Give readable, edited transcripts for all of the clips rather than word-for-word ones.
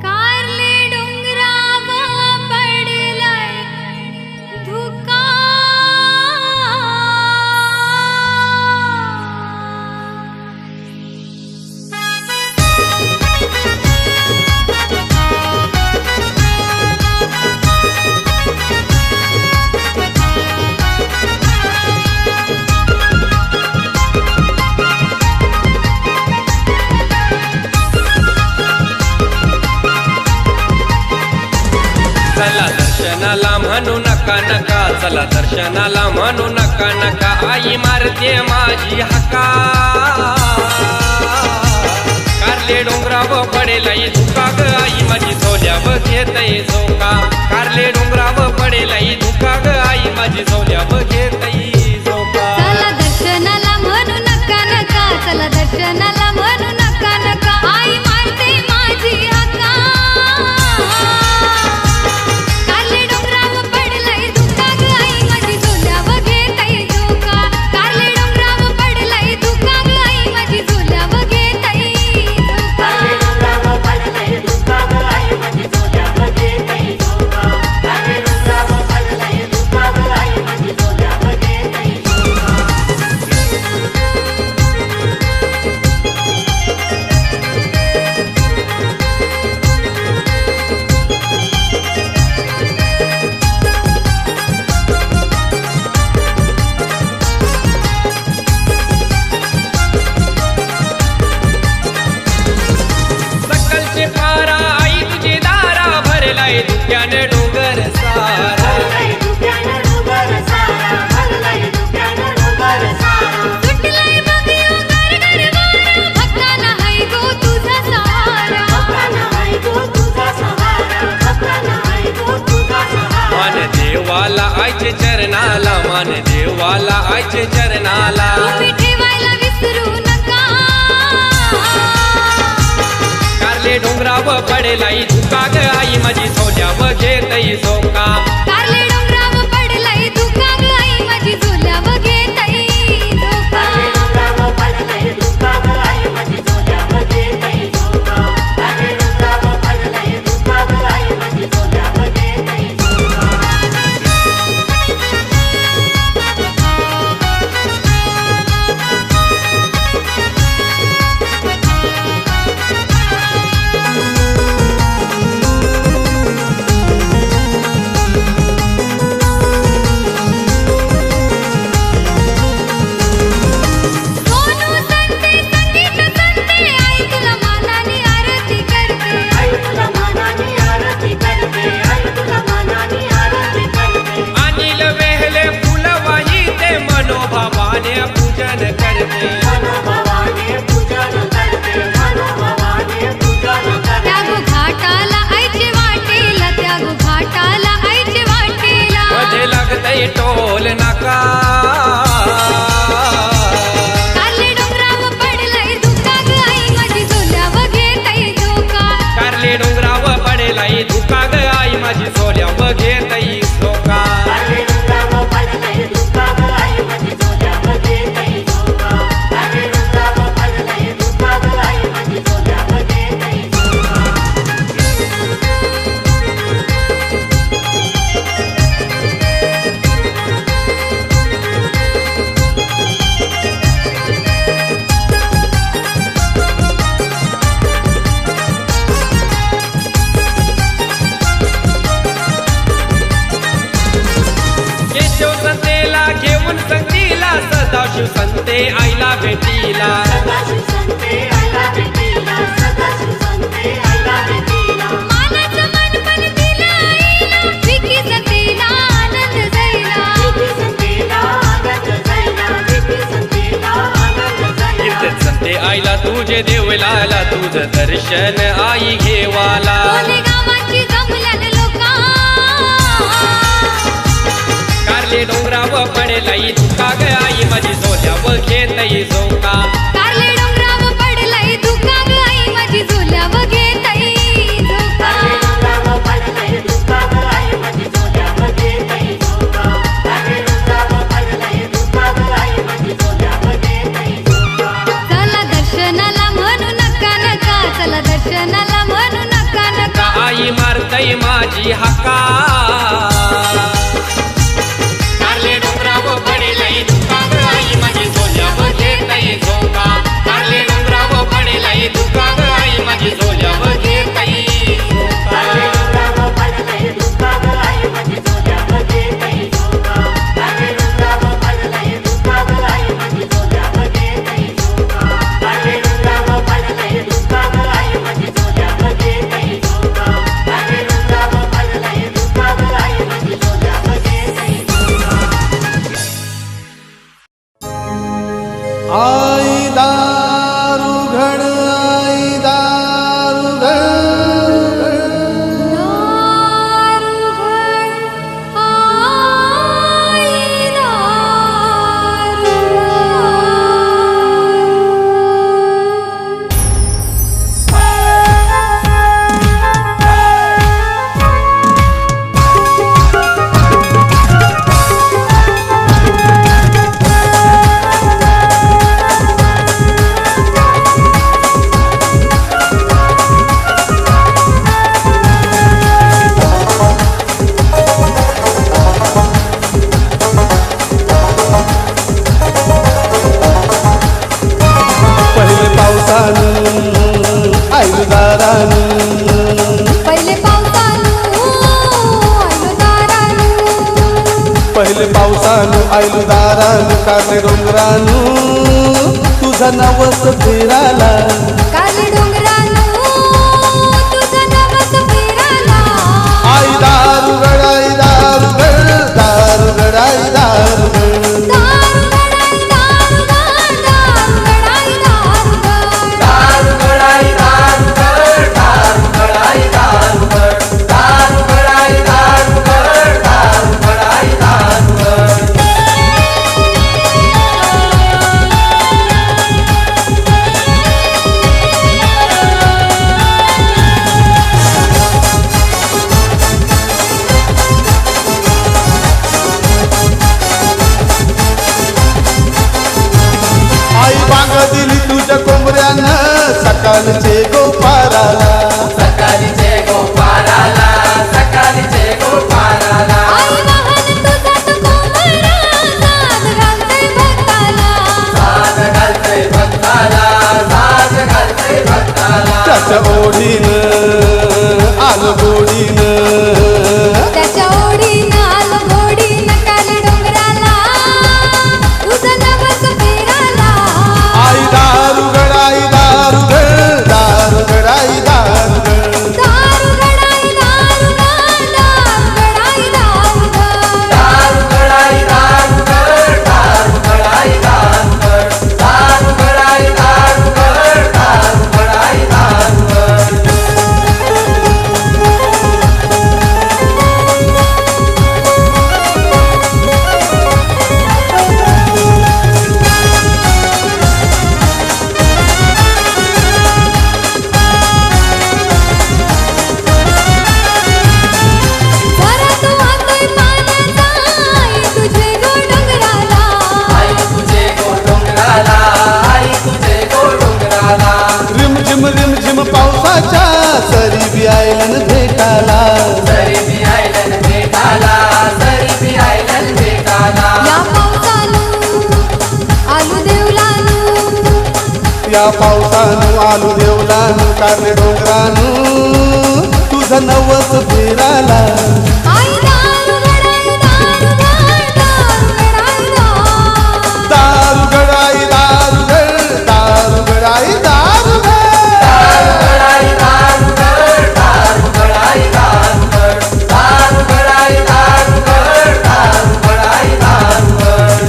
कारले डोंगरावर पडलाय धुका चला दर्शनाला म्हणू नका नका, चला दर्शनाला म्हणू नका नका, आई मारते माझी हका. कारले डोंगरावर पडेलाई धुका ग आई माझी झोल्यावर घेतय झोका. कारले डोंगरावर पडेलाई धुका ग आई माझी झोल्यावर घेतय झोका. चला दर्शनाला म्हणू नका नका, चला दर्शनाला म्हणू नका नका, आई मारते माझी हका. कारले डोंगरावर पडलाय धुका ग आई माझी झोल्यावर घेतय झोका. कारले डोंगरावर पडलाय धुका ग आई माझी झोल्यावर घेतय झोका. सकलचे पारा आई तुझी दारा भरलाय धुक्याने डोंगर सारा. सुटलाय बघियो गरगर वारा, भक्ताना हाय गो तुझा सहारा. मान देवाला आयचे चरणाला, मान देवाला आयचे चरणाला. तुम्ही ठेवायला विसरू नका. कारले डोंगरावर पडेलाई धुका ग आई माझी झोल्यावर घेतय झोका. कारले डोंगरावर पडलाय धुका ग आई माझी झोल्यावर घेतय झोका. सोनू संते संगीत संते, आई तुला मानाने आरती करते. अनिल वेहले फुलवाही ते मनोभावाने पूजन करते. त्यागो घाटाला आईचे वाटेला, त्यागो घाटाला आईचे वाटेला. मध्ये लागतय टोल नाका. कारले डोंगरावर पडलाय धुका ग आई माझी झोल्यावर घेतय झोका. कारले डोंगरावर पडेलाई धुका ग आई माझी झोल्यावर घेतय झोका. केशव संतेला घेऊन संगतीला, सदाशिव संते आईला भेटीला. मानाचं मन पण दिलं आईला, विकी संतेला आनंद जाईला. कीर्तन संते आईला तुझे देवलाला, तुझं दर्शन आई घेवाला. कोणी गावाची जमल्यान लोका. कारले डोंगरावर पडेलाई धुका ग आई माझी झोल्यावर घेतय झोका. कारले डोंगरावर पडलाय धुका ग आई माझी झोल्यावर घेतय झोका. चला दर्शनाला म्हणू नका नका, चला दर्शनाला म्हणू नका नका आई मारतय माझी हाका कारले डोंगराव पडेलय धुका ग आई माझी झोल्यावर घेतय झोका कारले डोंगराव पडेलय धुका ग आई माझी झोल्यावर घेतय आई दारू घड आई दारू घड पहिले पावसानं आयलू दारानं कारले डोंगरानं तुझा नवस फिराला कारले डोंगरानो तुझा नवस फिराला आई दारू घड आई दारू घड दारू घड आई दारू घड दिली तुझ्या कोंबऱ्यानं सकाळचे गोपाराला सकाळीचे गोपाराला सकाळीचे गोपाराला आई वाहन तुझा कोंबडा साज घालते भक्ताला साज घालते भक्ताला साज घालते भक्ताला त्याच्या ओढीनं आलं गोडीनं त्याच्या ओढीनं आलं गोडीनं कारले डोंगराला तुझा नवस फिराला आई दारू घड आई दारू घड दारू घड आई दारू घड दारू गडाई दारू गडाई दारू दारू गडाई दारू गड दारू गडाई दारू गड दारू गडाई दारू गड दारू गडाई दारू गड जरा तू हातोय पाण्याचा आई तुझे गो डोंगराला आई तुझे गो डोंगराला आई तुझे गो डोंगराला रिम झिम पावसाच्या सरी बी आयलन भेटाला सरी बी आयलन भेटाला सरी बी आयलन भेटाला या पावसानं आलू देवलानं या पावसानं आलू देवलानं कारले डोंगरानं तुझा नवस फिराला आई दारू गडाई दारू गडाई दारू घड आई दारू घड दारू घड आई दारू घड दारू गडाई दारू गड दारू गडाई दारू गड दारू गडाई दारू गड दारू गडाई दारू गड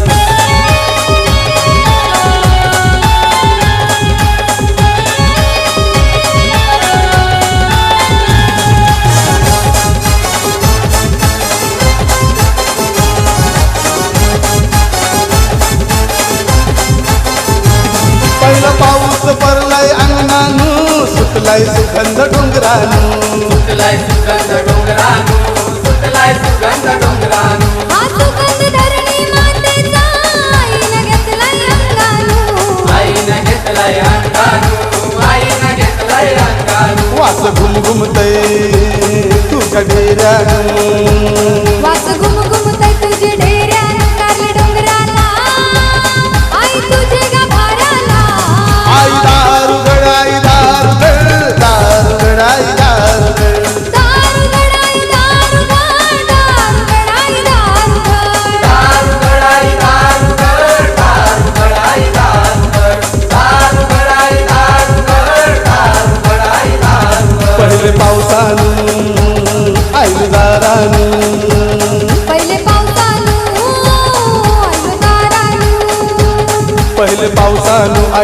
पहिला पाऊस पडलाय अंगणानं सुटलाय सुगंध डोंगरानं सुटलाय सुगंध डोंगरानो सुटलाय सुगंध डोंगरानो हा सुगंध धरणी मातेचा आईनं घेतलाय अंगानं आईनं घेतलाय अंगानो आईनं घेतलाय अंगानो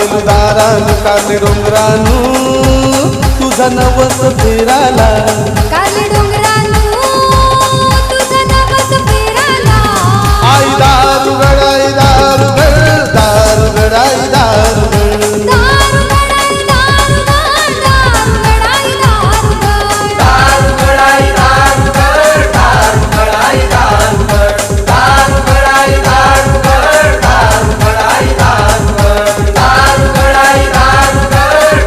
आयलू दारानु कारले डोंगरानु तुझा नवस फिराला कारले डोंगरानु तुझा नवस फिराला आई दारुगड आई दारुगड दारुगड आई दारुगड दारुगड आई दारुगड दारुगड आई दारुगड दारुगड आई दारुगड दारुगड आई दारुगड दारुगड आई दारुगड दारुगड आई दारुगड दारुगड आई दारुगड दारुगड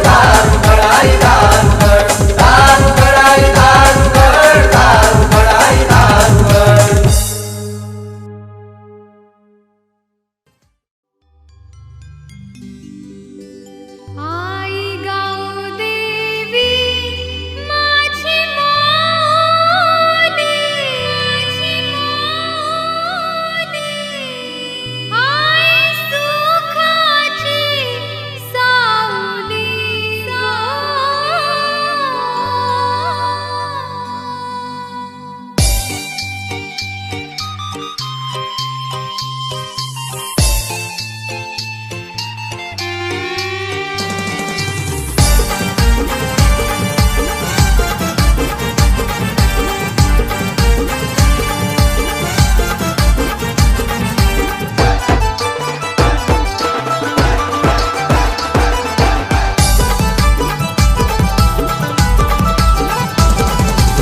आई दारुगड दारुगड आई दारुगड दारुगड आई दारुगड आई गाऊ देवी माझी माऊली आई सुखाची सावली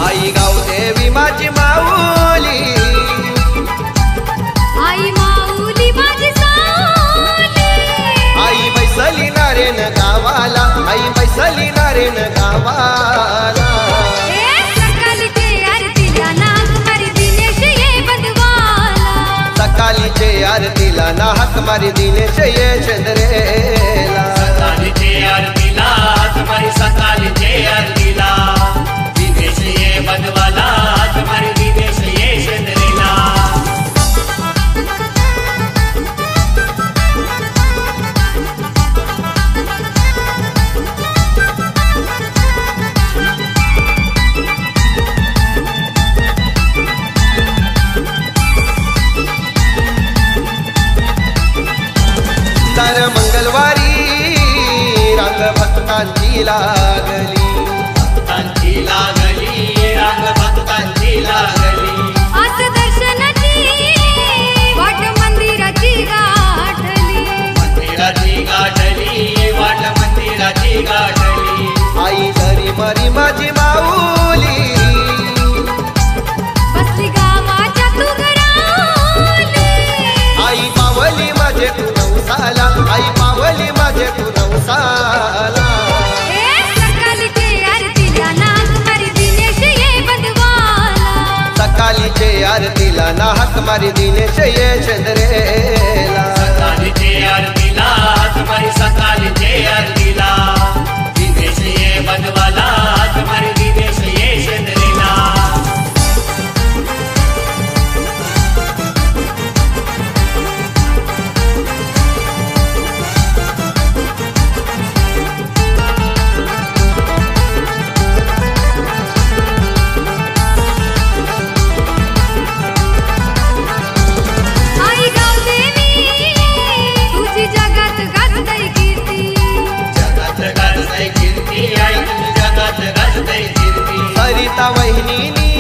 आई गाऊ देवी माझी माऊली आई माऊली माझी सावली आई बैसली नारेन गावाला आई बैसली नारेन गावाला सकाळीचे आरतीला नाक मारी दिनेश ये बंधवाला सकाळीचे आरतीला ना हाक मारी दिनेश ये चंद्रेला सकाळचे आरतीला तुम्हारी सकाळचे आरतीला दिनेश ये बंधवाला तुम्हारी दिनेश ये चंद्रेला तर मंगळवारी रांग भक्तांची लागली भक्तांची लागली रांग भक्तांची लागली आस दर्शनाची वाट मंदिराची गाठली मंदिराची गाठली वाट मंदिराची गाठली आई धरी मरी माझी माऊली बसली गावाच्या तू घराली आई पावली माझे तू नवसाला आई पावली माझे तू नवसाला सकाळीचे आरतीला नाक मारी दिनेश ये बंधवाला सकाळीचे आरतीला ना हाक मारी दिनेश ये चंद्रेला सकाळचे आरतीला तुम्हारी सकाळचे आरतीला दिनेश ये बंधवाला तुम्हारी दिनेश ये चंद्रेला आई गाव देवी तुझी जगात गाजतय कीर्ती जगात गाजतय कीर्ती आई तुझी जगात गाजतय कीर्ती सरिता वहिनीनी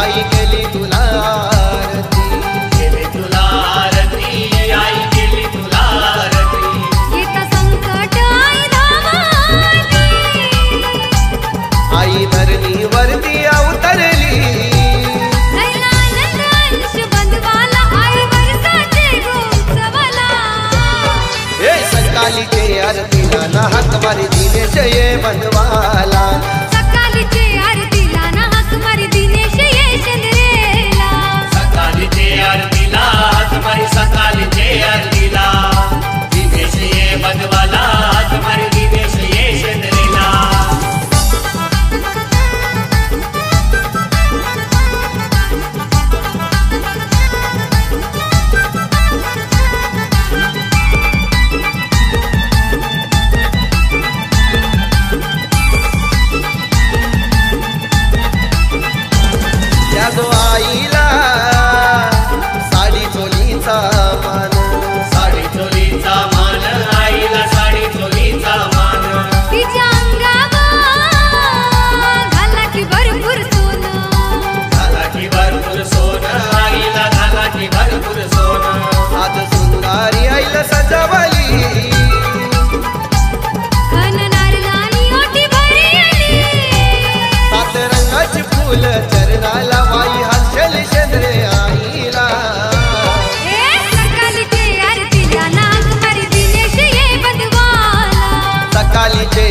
आई केली तुला आरती केली तुला आरती आई केली तुला आरती येता संकट आई धामाली आई धरणी वरती अवतरली नयनानंद अंश बंधवाला आई वर्षाचे गोत्सवाला हे सकाळीचे आरतीला ना हाक मारी दिनेश ये बंधवाला सकाळीचे आरतीला ना हाक मारी दिनेश ये चंद्रेला सकाळचे आरतीला तुम्हारी सकाळचे आरतीला दिनेश ये बंधवाला तुम्हारी दिनेश ये चंद्रेला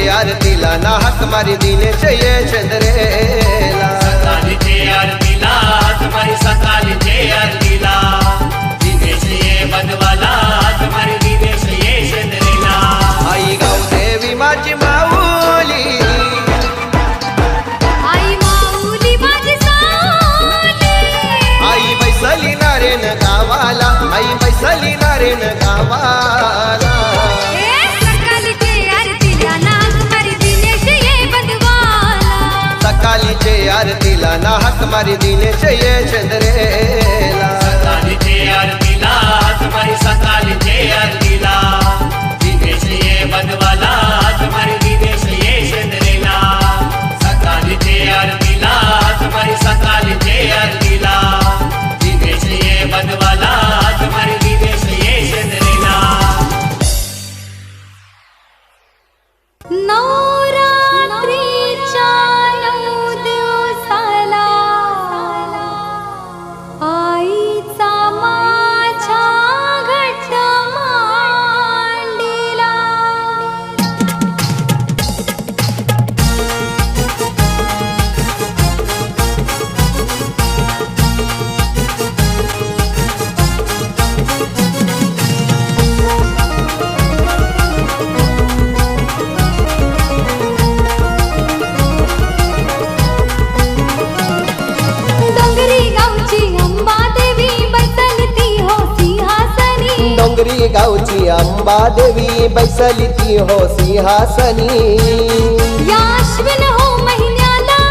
आरतीला ना हाक मारी दिनेश ये चंद्रेला सकाळचे आरतीला तुम्हारी सकाळचे आरतीला दिनेश ये बनवाला तुम्हारी दिनेश ये चंद्रेला आई गाव देवी माझी माऊली आई माऊली माझी सावली आई बैसली नारेन गावाला आई बैसली नारेन गावाला सकाळचे आरतीला नाक मारी दिनेश ये बनवाला सकाळचे आरतीला ना हाक मारी दिनेश ये चंद्रेला सकाळचे आरतीला तुम्हारी सकाळचे आरतीला दिनेश ये बनवाला तुम्हारी दिनेश ये चंद्रेला सकाळचे आरतीला तुम्हारी सकाळचे आरतीला दिनेश ये बनवाला तुम्हारी दिनेश ये चंद्रेला नवरात्रीच्या 9 दिवसाला आईचा माझ्या घट मांडीला डोंगरी गावची अंबा देवी बैसली ती हो सिंहासनी डोंगरी गावची अंबा देवी बैसली ती हो सिंहासनी या अश्विन हो महिन्याला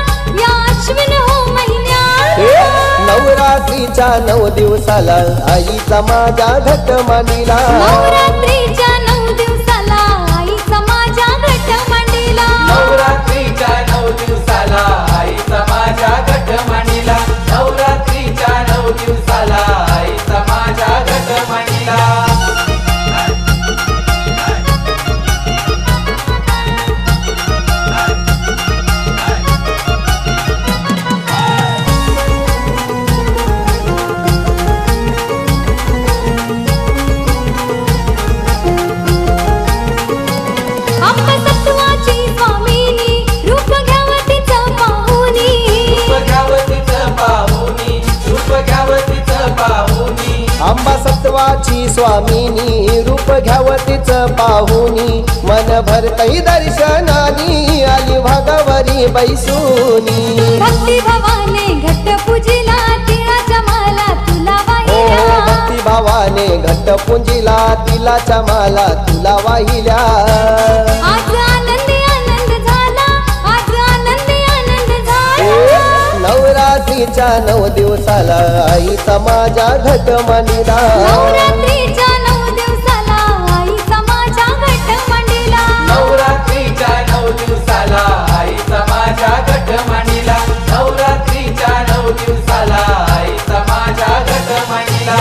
या अश्विन हो महिन्याला नवरात्रीच्या 9 दिवसाला आईचा माझ्या घट मांडीला नवरात्रीच्या 9 दिवसाला आईचा माझ्या घट मांडीला नवरात्रीच्या 9 दिवसाला आईचा माझ्या घट मांडीला नवरात्रीच्या 9 दिवसाला आईचा माझ्या घट मांडीला अंबा सत्वाची स्वामिनी रूप घ्यावतीचं पाहुनी घ्यावतीचं पाहुनी रूप घ्यावतीचं पाहुनी अंबा सत्वाची स्वामिनी रूप घ्यावतीच पाहुनी मन भरतई दर्शनानी आली भागावरी बैसुनी भक्ती भवाने घट पूजिला तिळाच्या माला तुला ओ वाहिल्या भक्ती भावाने घट पुंजिला तिलाच्या माला तुला वाहिल्या आज आनंदी आनंद झाला आज आनंदी आनंद झाला नवरात्रीच्या 9 दिवसाला आईचा माझ्या घट मांडीला नवरात्रीच्या 9 दिवसाला आईचा माझ्या घट मांडीला नवरात्रीच्या 9 दिवसाला आईचा माझ्या घट मांडीला नवरात्रीच्या 9 दिवसाला आईचा माझ्या घट मांडीला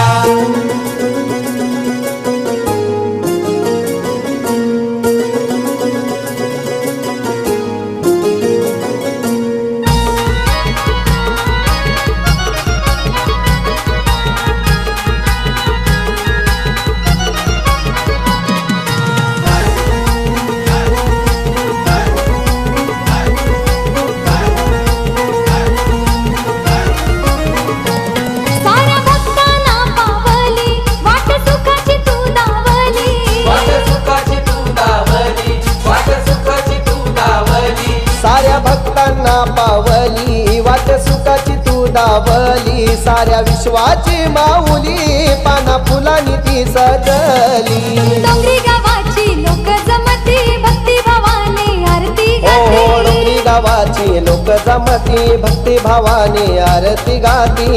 साऱ्या भक्तांना पावली वाट सुखाची तू दावली वाट सुखाची तू दावली वाट सुखाची तू दावली साऱ्या भक्तांना पावली वाट सुखाची तू दावली साऱ्या विश्वाची माऊली पाना फुलानी ती सजली डोंगरी गावाची लोक जमती भक्ती भवाने आरती ओ गाती डोंगरी गावाची लोक जमती भक्ती भावाने आरती गाती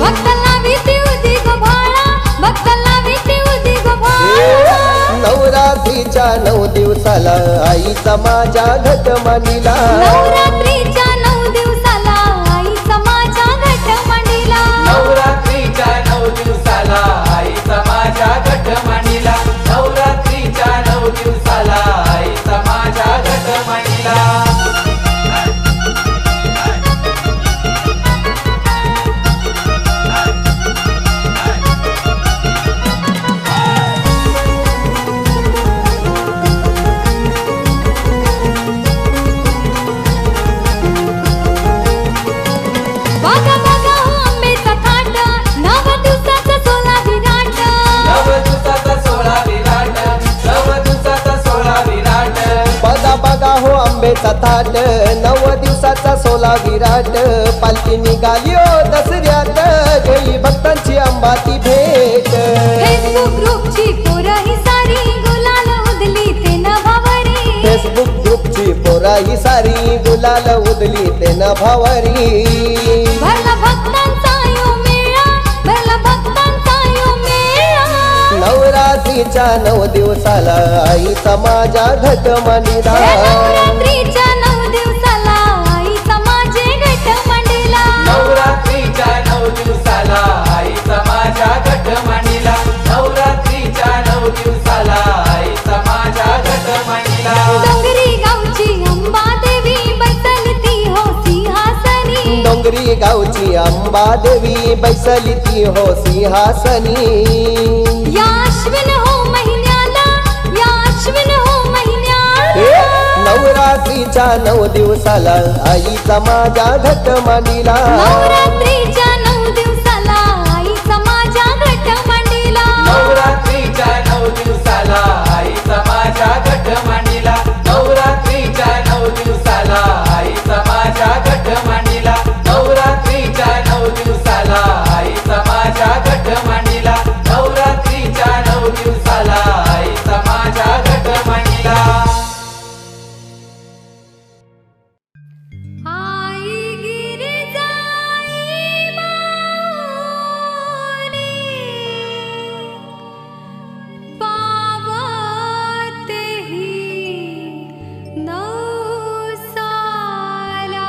भक्तांना भीती होती गो भाळा भक्तांना भीती होती गो भाळा नवरात्रीच्या 9 दिवसाला आईचा माझ्या घट मांडीला नवरात्रीच्या 9 दिवसाला आईचा माझ्या घट मांडीला नवरात्रीच्या 9 दिवसाला आईचा माझ्या घट मांडीला नवरात्रीच्या 9 दिवसाला आईचा माझ्या घट मांडीला अंबेचा थाट 9 दिवसाचा सोला विराट पालखी निघाली ओ दसऱ्यात गेली भक्तांची अंबाती भेट फेसबुक ग्रुपची पोरं ही सारी गुलाल उधली ते नभावरी फेसबुक ग्रुपची पोरा ही सारी गुलाल उधली ते न भावरी भरला भक्तांचा यो मेळा भरला भक्तांचा यो मेळा नवरात्रीच्या 9 दिवसाला आईचा माझ्या घट मांडिला नवरात्रीच्या 9 दिवसाला आईचा माझे घट मांडिला नवरात्रीच्या 9 दिवसाला आईचा माझ्या घट मांडिला नवरात्रीच्या 9 दिवसाला आईचा माझ्या घट मांडिला डोंगरी गावची अंबा देवी बैसलती हो सिंहासनी डोंगरी गावची अंबा देवी बैसली ती हो सिंहासनी या अश्विन हो महिन्याला या अश्विन हो महिन्याला नवरात्रीच्या 9 दिवसाला आईचा माझ्या घट मांडिला नवरात्रीच्या 9 दिवसाला आईचा माझ्या घट मांडिला नवरात्रीच्या 9 दिवसाला आईचा माझ्या घट मांडिला नवरात्रीच्या 9 दिवसाला आईचा माझ्या घट मांडिला नवरात्रीच्या 9 दिवसाला आईचा माझ्या घट मांडिला नवरात्रीच्या 9 दिवसाला आईचा माझ्या घट मांडिला आई गिरिजाई माऊली पावतेही नवसाला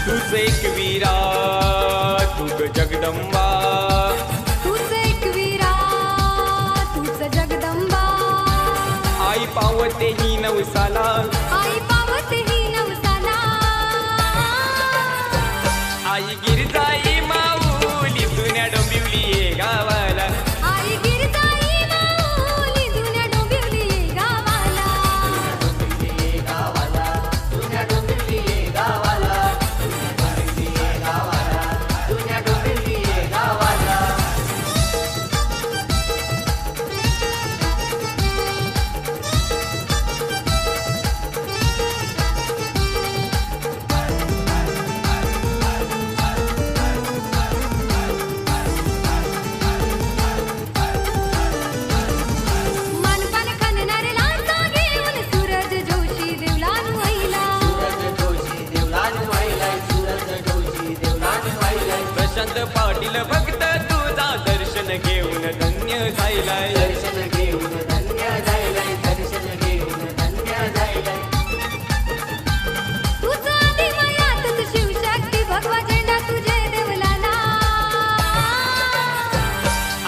तुझ एक वीरा तुग जगदंबा तुझ एक वीरा तुझ जगदंबा आई पावते ही नवसाला आई पावतेही नवसाला आई गिरजाई माऊली जुन्या डोंबिवली ये गावाला आई गिरजाई माऊली जुन्या डोंबिवली गावाला मानपान खणणारे लाचा घेऊन सूरज जोशी देवलानु व्हायला प्रशांत पाटील भक्त तुझा दर्शन घेऊन धन्य झायलाय तुझं आदिमायातच शिवशक्ती भगवा झेंडा तुझे देवलाला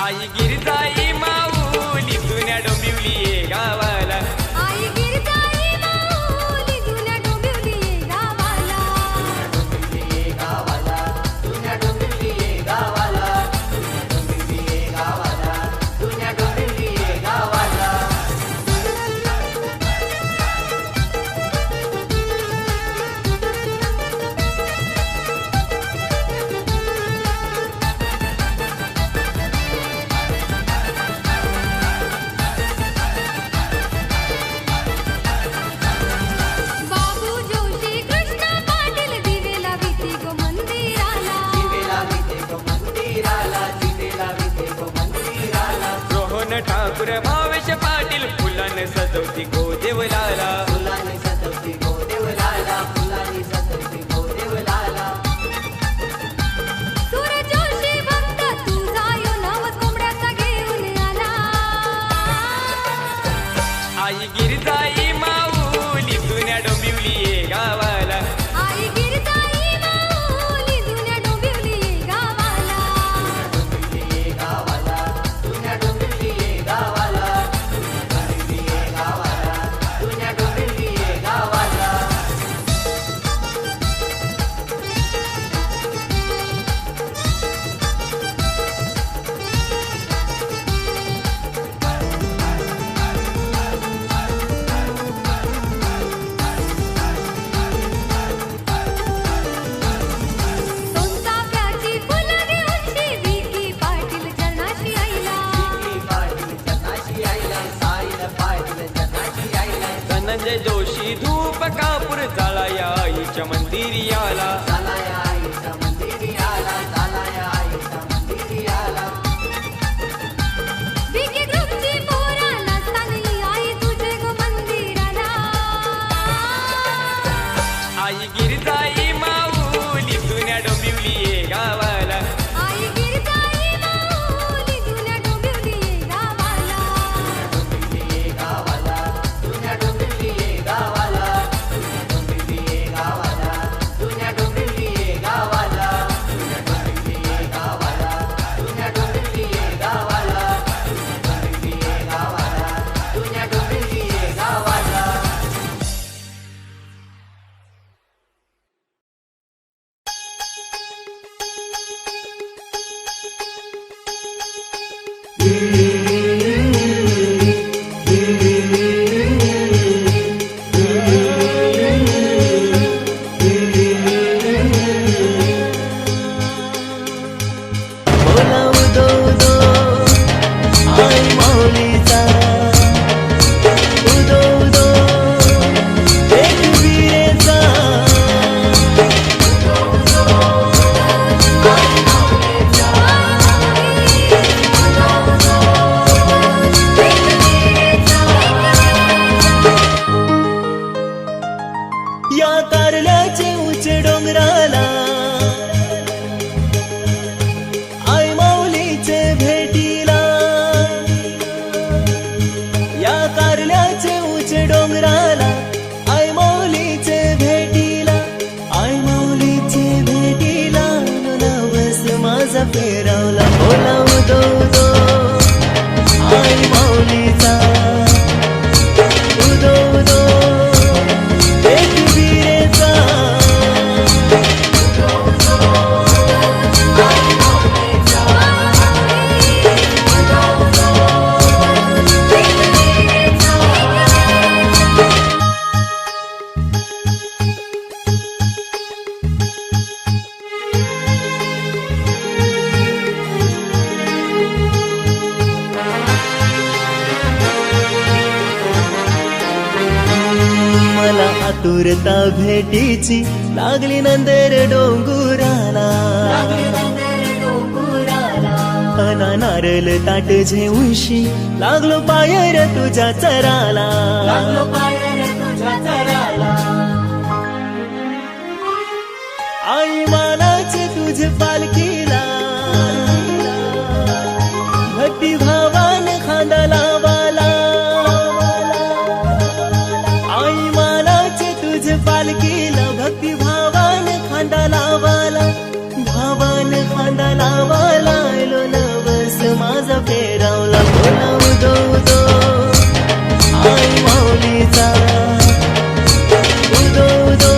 आई गिरजाई माऊली जुन्या डोंबिवली ये गावाला आई गिरजाई माऊली जुन्या डोंबिवली गावाला बाबू जोशी कृष्ण पाटील दिवेला भीती गो मंदिराला रोहन ठाकूर भावेश पाटील फुलाने सजवती गो देवलाला सूर जोशी भक्त तुझा यो नवस कोंबड्याचा घेऊन आला आई गिरजाई माऊली जुन्या डोंबिवली ये गावाला आई गिरजाई माऊली जुन्या डोंबिवली गावाला धनंजय जोशी धूप कापूर जाळाया आईच्या मंदिरी आला. भिके ग्रुपची पोराला सांगली आई तुझे ग मंदिराला. आई गिरजाई माऊली जुन्या डोंबिवली ये गावाला. आई गिरजाई माऊली जुन्या डोंबिवली ये गावाला. या कारल्याचे उंचे डोंगराला आई माऊलीचे भेटीला. या कारल्याचे उंचे डोंगराला आई माऊलीचे भेटीला. आई माऊलीचे भेटीला नवस माझा फेरावला. बोला उदो उदो आई माऊलीचा उदो उदो आतुरता भेटीची लागली नंदर डोंगुराला. अना नारळ ताट झेऊशी लागलो पायर तुझ्या चराला. आई मानाचे तुझ पालखीला भक्ती भावान खांदा लावाला. पालखीला भक्ती भावान खांदा लावाला. भावान खांदा लावाला. लो नवस माझा फेरावला. बोला उदो उदो आई माऊलीचा उदो उदो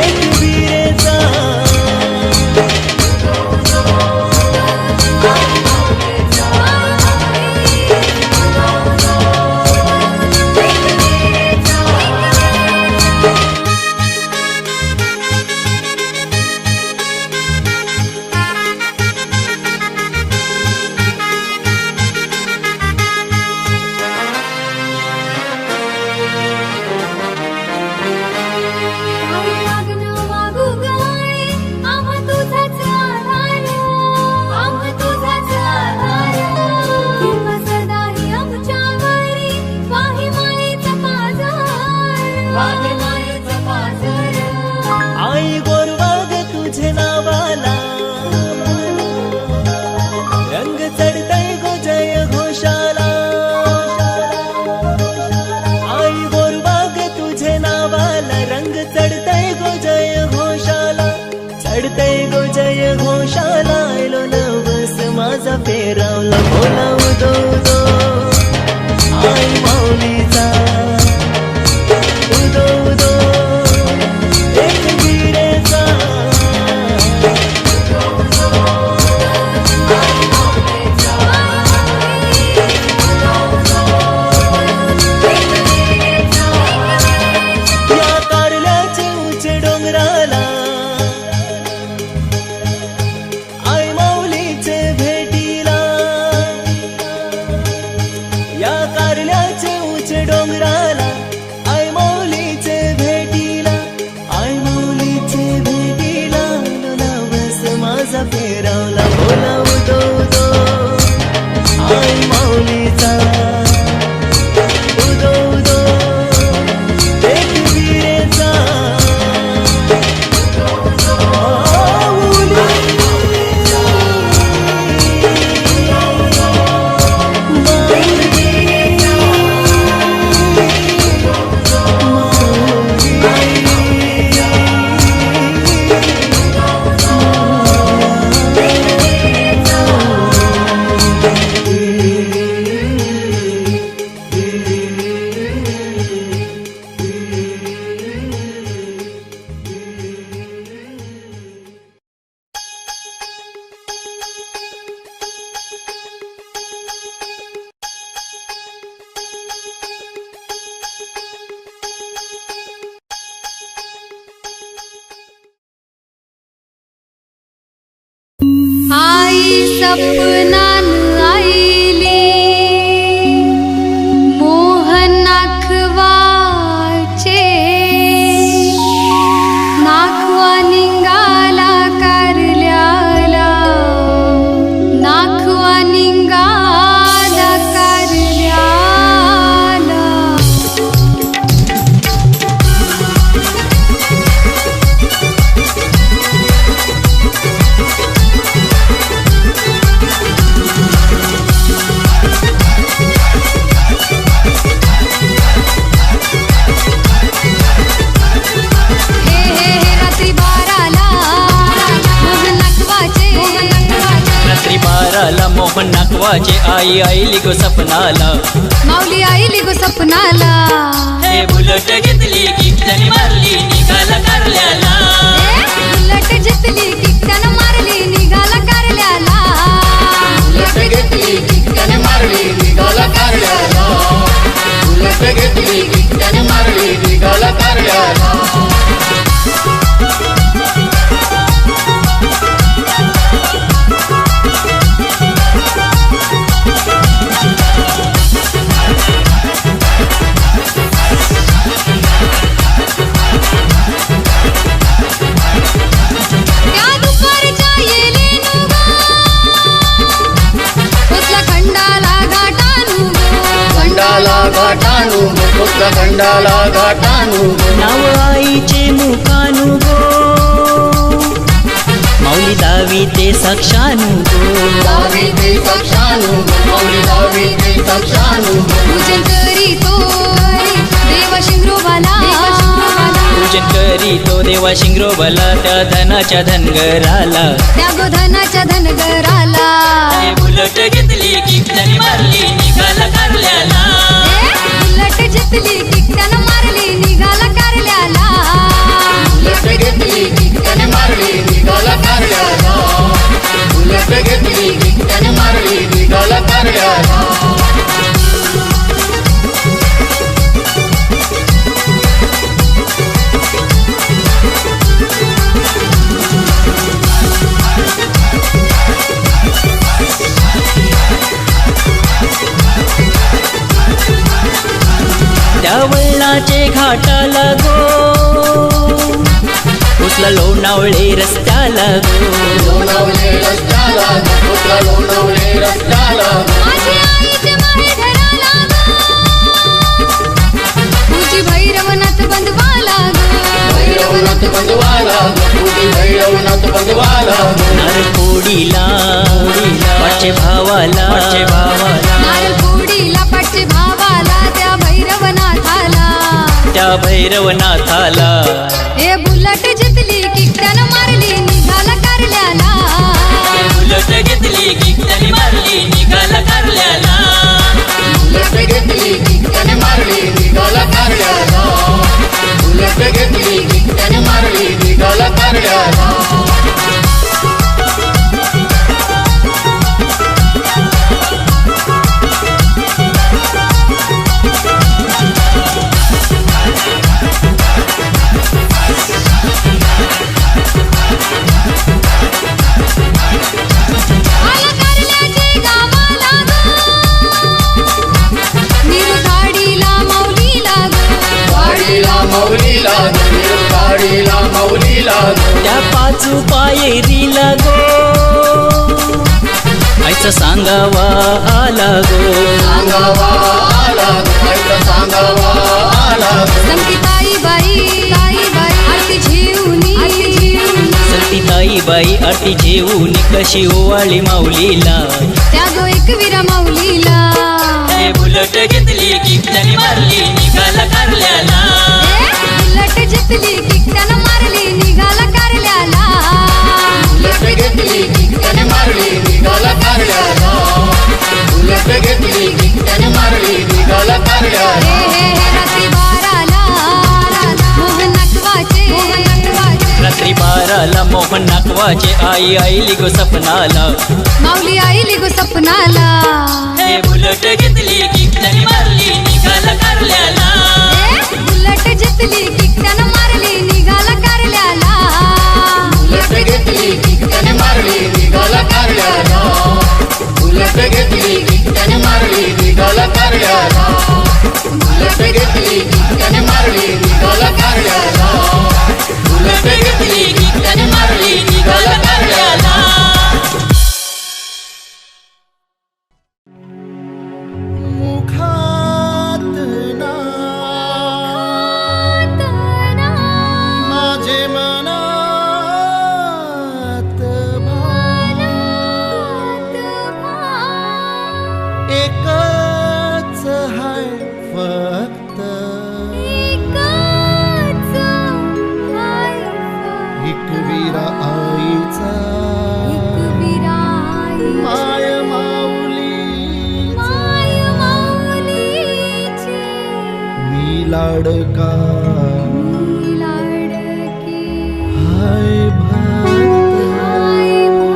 एक वीरेचा. आई गोरवाग तुझे नावाला रंग चढतय गो जय घोषाला. आई गोरवाग तुझे नावाला रंग चढतय गो जय घोषाला. चढतय गो जय घोषाला. लो नवस माझा फेरावला. बोला उदो उदो आई माऊलीचा उदो उदो एक वीरेचा. या कारल्याचे उंचे डोंगराला आई माऊलीचे भेटीला. या कारल्या सपनान आईली मोहन नाखवाचे नाखवा निघाला कारल्याला नाखवा निघाला कारल्याला रात्री 12ला मोहन नाकवाचे आई आईली गो सपनाला माऊली आईली गो सपनाला हे बुलट घेतली किटनी मारली निघाला कारल्याला उलट जितली किटन मारली निघाला कारल्याला उलट घेतली किटन मारली निघाला कारल्याला उलट घेतली किटन मारली निघाला कारल्याला त्या दुपारच्या येलेनु उतला खंडाला घाटानु खंडाला घाटानु कुठला खंडाला घाटानु नाव आईचे मुखानु गो माऊली दावी ते साक्षानु गो दावी ते साक्षानु मौली दावी ते साक्षानु पूजन करी तो देव शिंगरोबाला पूजन करी तो देवा शिंगरोबाला त्या धनाच्या धनगराला त्या गोधनाच्या धनगराला हे बुलट घेतली किटनी मारली निघाला कारल्याला उलट जितली किटन मारली निघाला कारल्याला उलट घेतली किटन मारली निघाला कारल्याला उलट घेतली किटन मारली निघाला कारल्याला त्या वळणाचे घाटाला गो उचला लोणावळे रस्त्याला गो लोणावळे रस्त्याला कुठला लोणावळे रस्त्याला माझी आईचे माहेरघराला तुझी भैरवनाथ बंधवाला भैरवनाथ बंधवाला तुझी भैरवनाथ बंधवाला नारकोडीला पाचे भावाला नारळ फोडीला पाठचे भावाला त्या भैरवनाथाला त्या भैरवनाथाला हे बुलट जितली किटन मारली निघाला कारल्याला बुलट घेतली किटनी मारली निघाला कारल्याला उलट घेतली किटन मारली निघाला कारल्याला उलट घेतली किटन मारली निघाला कारल्याला आला कारल्याचे गावाला निरगाडीला माऊलीला गाडीला मौलीला गाडीला मौलीला त्या पाचू पायरीला गो आईचा सांगावा आला गो सांगावा आला ऐका सांगावा आला संगीताई बाई आरती झेवणी सतीताई बाई आरती जेवून कशी ओवाळी माऊलीला त्या गो एकवीरा माऊलीला हे बुलट घेतली किटनी मारली निघाला कारल्याला उलट जितली किटन मारली निघाला कारल्याला उलट घेतली किटन मारली निघाला कारल्याला उलट घेतली किटन मारली निघाला कारल्याला हे रात्री 12ला मोहन नाकवाचे रात्री 12ला मोहन नाकवाचे आई आईली गो सपनाला माऊली आईली गो सपनाला हे बुलट घेतली किटनी मारली निघाला कारल्याला उलट जितली किटन मारली निघाला कारल्याला उलट घेतली किटन मारली निघाला कारल्याला उलट घेतली गिट्ट्याने मारली निघाला कारल्याला उलट घेतली गिट्ट्याने मारली निघाला कारल्याला उलट घेतली गिट्ट्याने मारली निघाला कारल्याला लाडका लाडकी हाय भक्त हाय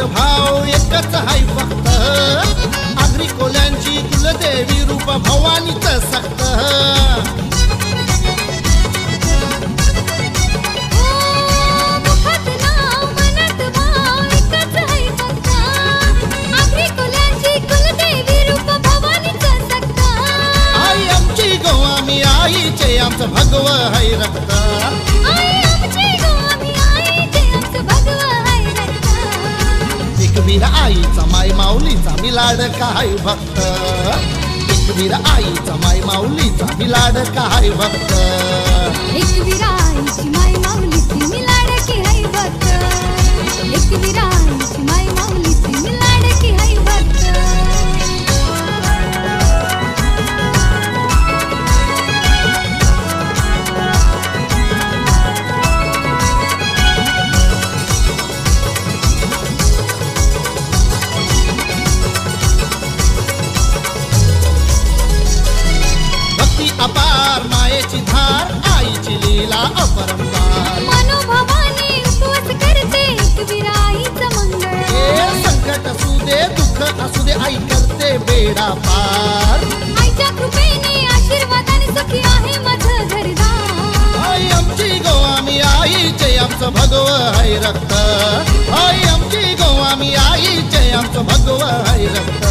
भाव एकच हाय फक्त आगरी कोल्यांची कुलदेवी रूप भवानीच सक्त आई आमची गोवामी आईचे आमचं भगव हाय रक्त एकवीर आईचा माय माऊलीचा मी लाडका हाय भक्त एकवीर आईचा माय माऊलीचा मी लाडका हाय भक्त एकवीर आईची माय माऊलीची मी लाडकी हाय भक्त एकवीर आईची माय माऊलीची मी लाडकी हाय भक्त अपार मायेची धार आईची लीला अपरंपार मनोभावाने उपवास करते एकवीर आईचं मंगळ हे संकट असू दे दुःख असू दे आई करते बेडा पार आईच्या कृपेने आशीर्वादाने सुखी आहे माझं घरदार आई आमची गोवामी आईचे आमचं भगव हाय रक्त आई आमची गोवामी आईचे आमचं भगव हाय रक्त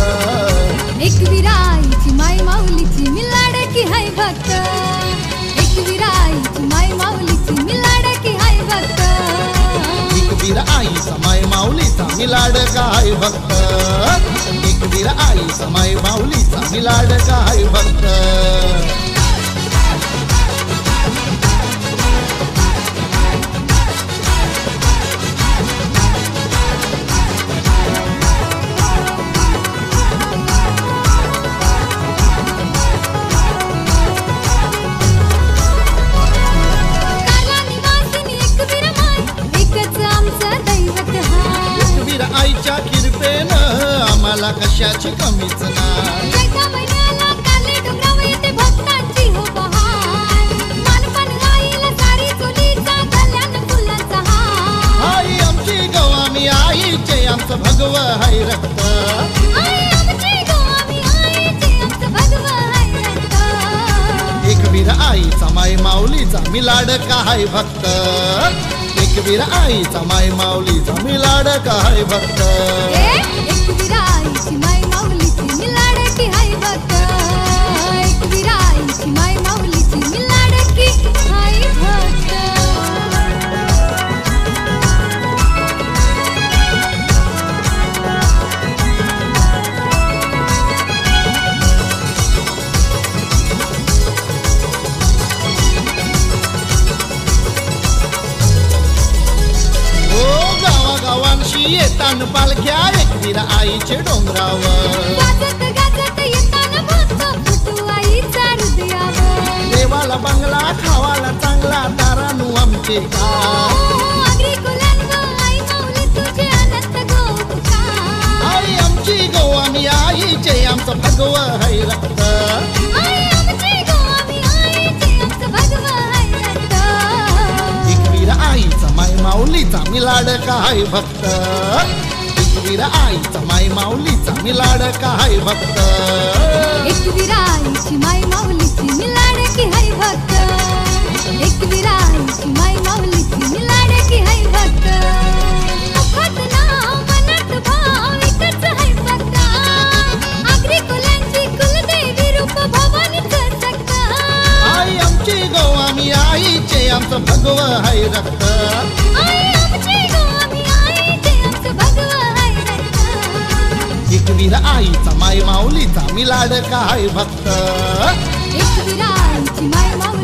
एकवीर आईची माय माऊलीची मी लाडकी हाय भक्त एकवीर आईची माय माऊलीची मी लाडकी हाय भक्त एकवीर आईचा माय माऊलीचा मी लाडका हाय भक्त एकवीर आईचा माय माऊलीचा मी लाडका हाय भक्त आईच्या कृपेनं आम्हाला कशाची कमीच नाही एका महिन्याला काले डोंगरावर येते भक्तांची हो बहार मानपण आईला सारी चोलीचा कल्याण फुलांचा हार आई आमची गोवामी आईचे आमचं भगव हाय रक्त आई आमची गोवामी आईचे आमचं भगव हाय रक्त एकवीर आईचा माय माऊलीचा मी लाडका हाय भक्त एकवीर आईचा माय माऊलीचा मी लाडका हाय भक्त एकवीर आईची माय माऊलीची मी लाडकी हाय भक्त एकवीर आईची माय माऊलीची मी लाडकी हाय भक्त येतान पालख्या एकवीर आईचे डोंगरावर गाजत गाजत येताना भक्त फुटू आईचा हृदयावर देवाला बंगला खावाला चांगला तारानू आमचे का आगरी कोल्यांवर आई माऊली तुझे अनंत गोपकार आई आमची गोवामी आईचे आमचं भगव हाय रक्त आई आमची गोवामी आईचे आमचं भगव माऊलीचा मी लाडका हाय भक्त एकवीर आईचा माय माऊलीचा मी लाडका हाय भक्त एकवीर आईची माय माऊलीची मी लाडकी हाय भक्त एकवीर आईची माय माऊलीची मी लाडकी हाय भक्त मुखात नाव मनात भाव एकच हाय भक्त आगरी कुलांची कुलदेवी रूप भवानीचं सक्त आई आमची गो आम्ही आईचे आमचं भगव हाय रक्त आई आमची गो आम्ही आईचे आमचं भगवं हाय रक्त एकवीर आईचा माय माऊलीचा मी लाडका हाय भक्त एकवीर आईची माय माऊलीची